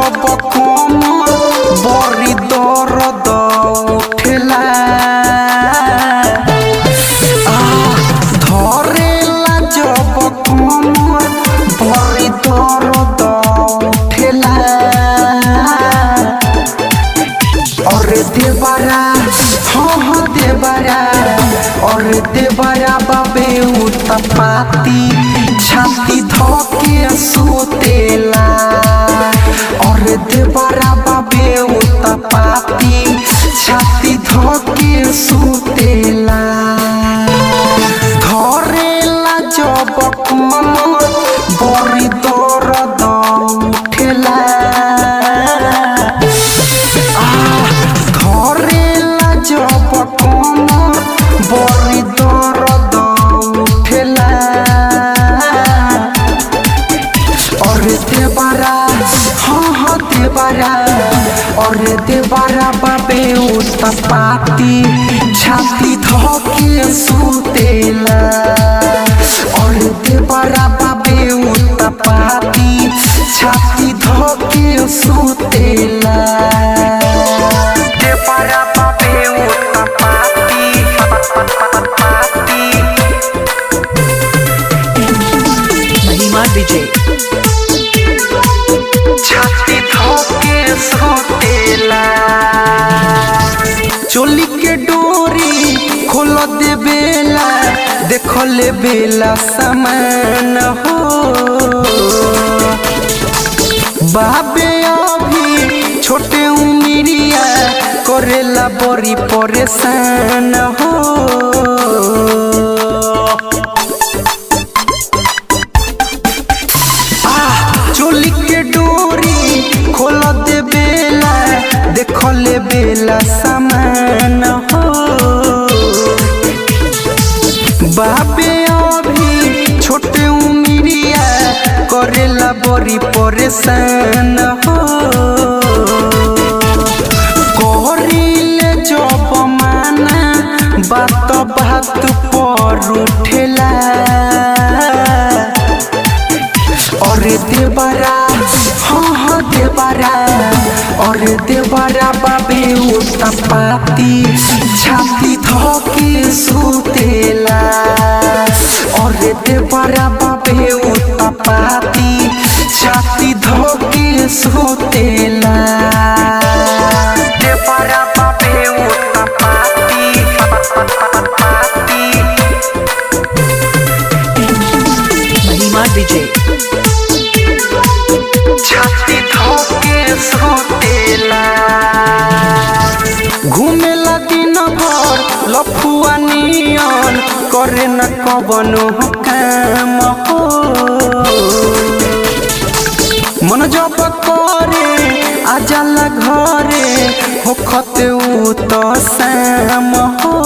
जब कमर बड़ी दर्द उठेला धरेला जब कमर बड़ी दर्द उठेला और देवरा हाँ देवरा और देवरा बाबे उत्पाती छाती धोके सुतेला और देवरा बाबे उत्पाती छाती धोके सुतेला धरेला जब कमर बड़ी दर्द उठेला धरेला जब कमर बड़ी दर्द उठेला और देवरा हाँ देवरा और देवरा बाबे उत्पाती छाती धोके सुतेला और देवरा बाबे उत्पाती छाती धोके सुतेला देवरा बाबे उत्पाती महिमा डीजे छाती धोके सुतेला चोली के डोरी खोल दे बेला देख ले बेला समान हो बाबे अभी छोटे उमिरिया करेला बड़ी परेशान हो चोली के डोरी खोल दे बेला देख ले बेला समान हो बाबे अभी छोटे उमिरिया करेला बड़ी परेशान हो कहरिले जब माना बात बात पर उठेला और देवरा हाँ देवरा और देवरा बाबे उत्पाती छाती धोके सुतेला और देवरा बाबे उत्पाती छाती धोके सुतेला देवरा बाबे उत्पाती महिमा डीजे छाती धोके सुतेला घूमेला दिन भर लफुआ नियन करे न कवनो काम हो मन जब करे आजाला घरे होखते उ तो शाम हो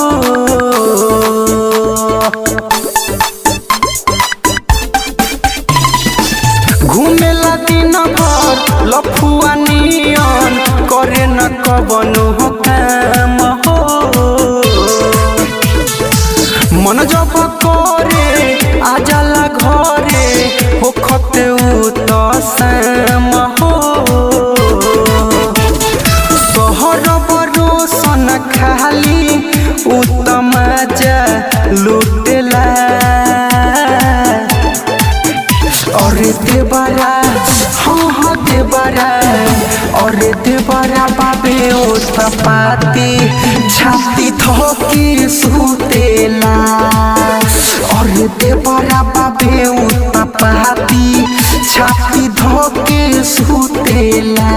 घूमेला दिन भर लफुआ नियन करे न कवनो काम हो मन जब करे आजाला घरे होखते उ तो शाम हो शहर बरोसन खाली उत्तम जा लुटेला और देवरा हाँ देवरा और देवरा बाबे उत्पाती छाती धोके सुतेला और देवरा बाबे उत्पाती छाती धोके सुतेला।